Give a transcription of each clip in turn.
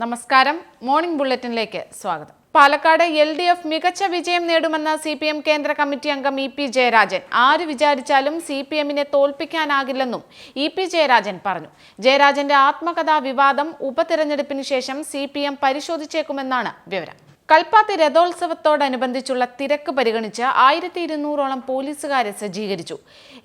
നമസ്കാരം. മോർണിംഗ് ബുള്ളറ്റിനിലേക്ക് സ്വാഗതം. പാലക്കാട് LDF മികച്ച വിജയം നേടുമെന്ന് CPM കേന്ദ്ര കമ്മിറ്റി അംഗം EP ജയരാജൻ. ആര് വിചാരിച്ചാലും CPMനെ തോൽപ്പിക്കാനാകില്ലെന്നും EP ജയരാജൻ പറഞ്ഞു. ജയരാജന്റെ ആത്മകഥാ വിവാദം ഉപതെരഞ്ഞെടുപ്പിന് ശേഷം CPM പരിശോധിച്ചേക്കുമെന്നാണ് വിവരം. കൽപ്പാത്തി രഥോത്സവത്തോടനുബന്ധിച്ചുള്ള തിരക്ക് പരിഗണിച്ച് 1200ഓളം പോലീസുകാരെ സജ്ജീകരിച്ചു.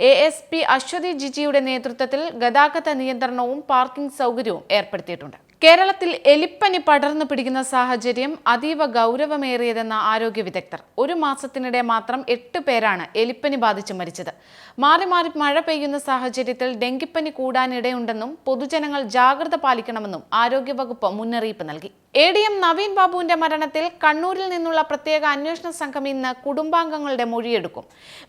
ASP അശ്വതി ജിജിയുടെ നേതൃത്വത്തിൽ ഗതാഗത നിയന്ത്രണവും പാർക്കിംഗ് സൗകര്യവും ഏർപ്പെടുത്തിയിട്ടുണ്ട്. കേരളത്തിൽ എലിപ്പനി പടർന്നു പിടിക്കുന്ന സാഹചര്യം അതീവ ഗൗരവമേറിയതെന്ന ആരോഗ്യ വിദഗ്ധർ. ഒരു മാസത്തിനിടെ മാത്രം 8 പേരാണ് എലിപ്പനി ബാധിച്ച് മരിച്ചത്. മാറി മാറി മഴ പെയ്യുന്ന സാഹചര്യത്തിൽ ഡെങ്കിപ്പനി കൂടാനിടയുണ്ടെന്നും പൊതുജനങ്ങൾ ജാഗ്രത പാലിക്കണമെന്നും ആരോഗ്യവകുപ്പ് മുന്നറിയിപ്പ് നൽകി. ADM നവീൻ ബാബുവിന്റെ മരണത്തിൽ കണ്ണൂരിൽ നിന്നുള്ള പ്രത്യേക അന്വേഷണ സംഘം ഇന്ന് കുടുംബാംഗങ്ങളുടെ മൊഴിയെടുക്കും.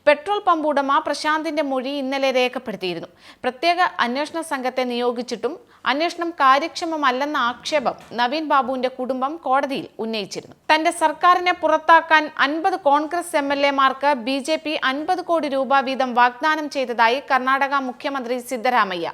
പെട്രോൾ പമ്പ് ഉടമ പ്രശാന്തിന്റെ മൊഴി ഇന്നലെ രേഖപ്പെടുത്തിയിരുന്നു. പ്രത്യേക അന്വേഷണ സംഘത്തെ നിയോഗിച്ചിട്ടും അന്വേഷണം കാര്യക്ഷമമല്ലെന്ന ആക്ഷേപം നവീൻ ബാബുവിന്റെ കുടുംബം കോടതിയിൽ ഉന്നയിച്ചിരുന്നു. തന്റെ സർക്കാരിനെ പുറത്താക്കാൻ 50 കോൺഗ്രസ് MLA-മാർക്ക് BJP 50 കോടി രൂപ വീതം വാഗ്ദാനം ചെയ്തതായി കർണാടക മുഖ്യമന്ത്രി സിദ്ധരാമയ്യ.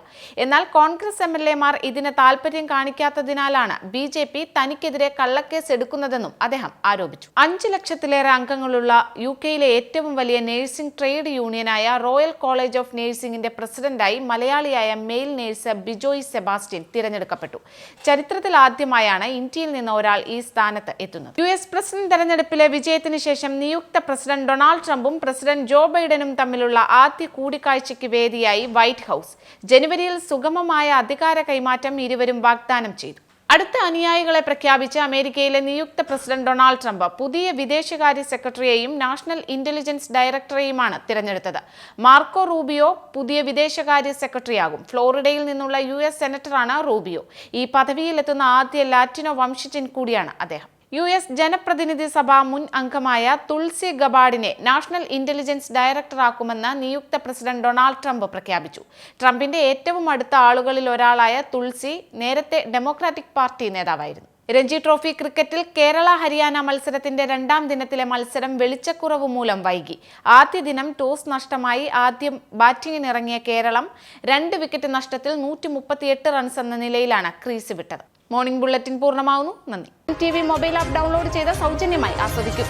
എന്നാൽ കോൺഗ്രസ് MLA-മാർ ഇതിന് താൽപര്യം കാണിക്കാത്തതിനാലാണ് BJP തനിക്കെതിരെ കള്ളക്കേസ് എടുക്കുന്നതെന്നും അദ്ദേഹം ആരോപിച്ചു. 5 ലക്ഷത്തിലേറെ അംഗങ്ങളുള്ള UK-യിലെ ഏറ്റവും വലിയ നഴ്സിംഗ് ട്രേഡ് യൂണിയനായ റോയൽ കോളേജ് ഓഫ് നഴ്സിംഗിന്റെ പ്രസിഡന്റായി മലയാളിയായ മെയിൽ നഴ്സ് ബിജോയ് സെബാസ്റ്റ്യൻ തിരഞ്ഞെടുക്കപ്പെട്ടു. ചരിത്രത്തിൽ ആദ്യമായാണ് ഇന്ത്യയിൽ നിന്ന് ഒരാൾ ഈ സ്ഥാനത്ത് എത്തുന്നത്. US പ്രസിഡന്റ് തെരഞ്ഞെടുപ്പിലെ വിജയത്തിന് ശേഷം നിയുക്ത പ്രസിഡന്റ് ഡൊണാൾഡ് ട്രംപും പ്രസിഡന്റ് ജോ ബൈഡനും തമ്മിലുള്ള ആദ്യ കൂടിക്കാഴ്ചയ്ക്ക് വേദിയായി വൈറ്റ് ഹൗസ്. ജനുവരിയിൽ സുഗമമായ അധികാര കൈമാറ്റം ഇരുവരും വാഗ്ദാനം ചെയ്തു. അടുത്ത അനുയായികളെ പ്രഖ്യാപിച്ച അമേരിക്കയിലെ നിയുക്ത പ്രസിഡന്റ് ഡൊണാൾഡ് ട്രംപ് പുതിയ വിദേശകാര്യ സെക്രട്ടറിയെയും നാഷണൽ ഇന്റലിജൻസ് ഡയറക്ടറെയുമാണ് തിരഞ്ഞെടുത്തത്. മാർക്കോ റൂബിയോ പുതിയ വിദേശകാര്യ സെക്രട്ടറിയാകും. ഫ്ലോറിഡയിൽ നിന്നുള്ള US സെനറ്ററാണ് റൂബിയോ. ഈ പദവിയിലെത്തുന്ന ആദ്യ ലാറ്റിനോ വംശജൻ കൂടിയാണ് അദ്ദേഹം. US ജനപ്രതിനിധി സഭ മുൻ അംഗമായ തുൾസി ഗബാർഡിനെ നാഷണൽ ഇന്റലിജൻസ് ഡയറക്ടറാക്കുമെന്ന് നിയുക്ത പ്രസിഡന്റ് ഡൊണാൾഡ് ട്രംപ് പ്രഖ്യാപിച്ചു. ട്രംപിന്റെ ഏറ്റവും അടുത്ത ആളുകളിൽ ഒരാളായ തുൾസി നേരത്തെ ഡെമോക്രാറ്റിക് പാർട്ടി നേതാവായിരുന്നു. രഞ്ജി ട്രോഫി ക്രിക്കറ്റിൽ കേരള-ഹരിയാന മത്സരത്തിന്റെ 2ാം ദിനത്തിലെ മത്സരം വെളിച്ചക്കുറവ് മൂലം വൈകി. ആദ്യ ദിനം ടോസ് നഷ്ടമായി ആദ്യം ബാറ്റിംഗിനിറങ്ങിയ കേരളം 2 വിക്കറ്റ് നഷ്ടത്തിൽ 138 റൺസ് എന്ന നിലയിലാണ് ക്രീസ് വിട്ടത്. മോർണിംഗ് ബുള്ളറ്റിൻ പൂർണ്ണമാവുന്നു. നന്ദി. TV മൊബൈൽ ആപ്പ് ഡൗൺലോഡ് ചെയ്ത് സൗജന്യമായി ആസ്വദിക്കും.